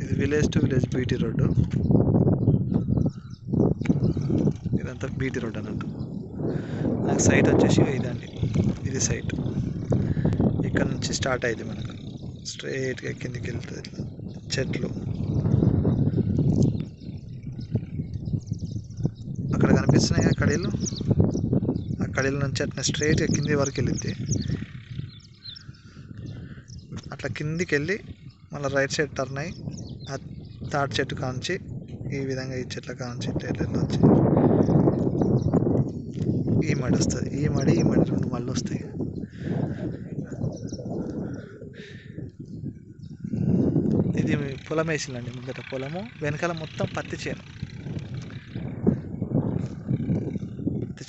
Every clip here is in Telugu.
ఇది village to village BT road. ఇదంతా బీటీ రోడ్ అన్నట్టు. నాకు సైట్ వచ్చేసి ఇదండి, ఇది సైట్. ఇక్కడ నుంచి స్టార్ట్ అయింది మనకు, స్ట్రైట్గా కిందికి వెళ్తుంది. ఇట్లా చెట్లు అక్కడ కనిపిస్తున్నాయి కడీలు. ఆ కడీల నుంచి అట్లా స్ట్రైట్గా కింది వరకు వెళ్ళింది. అట్లా కిందికి వెళ్ళి మళ్ళీ రైట్ సైడ్ టర్న్ అయ్యి ఆ తాటి చెట్టు కాంచి ఈ విధంగా ఈ చెట్ల కాంచి ఇట్లా వచ్చి ఈ మడి వస్తుంది. ఈ మడి 2 మళ్ళు వస్తాయి. ఇది పొలం వేసిందండి, ముందట పొలము, వెనకాల మొత్తం పత్తి చేను. ఇది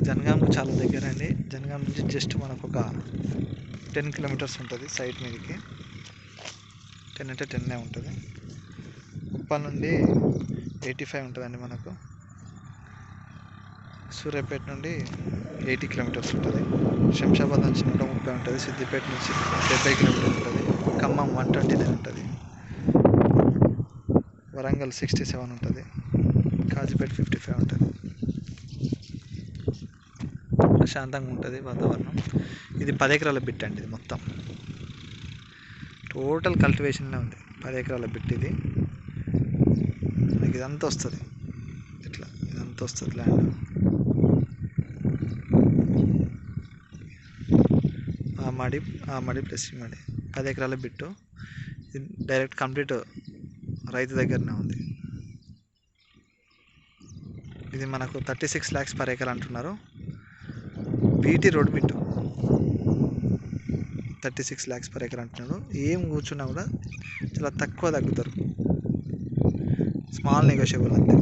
జనగాంకు చాలా దగ్గర అండి. జనగాం నుంచి జస్ట్ మనకు ఒక 10 కిలోమీటర్స్ ఉంటుంది సైట్ మీదకి. 10 అంటే 10 ఉంటుంది. ఉప్పల్ నుండి 85 ఉంటుందండి మనకు. సూర్యాపేట నుండి 80 కిలోమీటర్స్ ఉంటుంది. శంషాబాద్ నుంచి 130 ఉంటుంది. సిద్దిపేట నుంచి 70 కిలోమీటర్స్ ఉంటుంది. ఖమ్మం 129 ఉంటుంది. వరంగల్ 67 ఉంటుంది. కాజీపేట 55 ఉంటుంది. ప్రశాంతంగా ఉంటుంది వాతావరణం. ఇది 10 ఎకరాల బిట్ అండి. ఇది మొత్తం టోటల్ కల్టివేషన్లో ఉంది. 10 ఎకరాల బిట్ ఇది. మనకి ఇదంతా వస్తుంది, ఇదంతా వస్తుంది ల్యాండ్. ఆ మడి ప్లస్ ఈ మడి 10 ఎకరాల బిట్టు. ఇది డైరెక్ట్ కంప్లీట్ రైతు దగ్గరనే ఉంది. ఇది మనకు 36 lakhs per acre అంటున్నారు. BT road bit 36 lakhs per acre అంటున్నారు. ఏం కూర్చున్నా కూడా చాలా తక్కువ తగ్గుతారు. స్మాల్ నెగోషియబుల్ అంతే.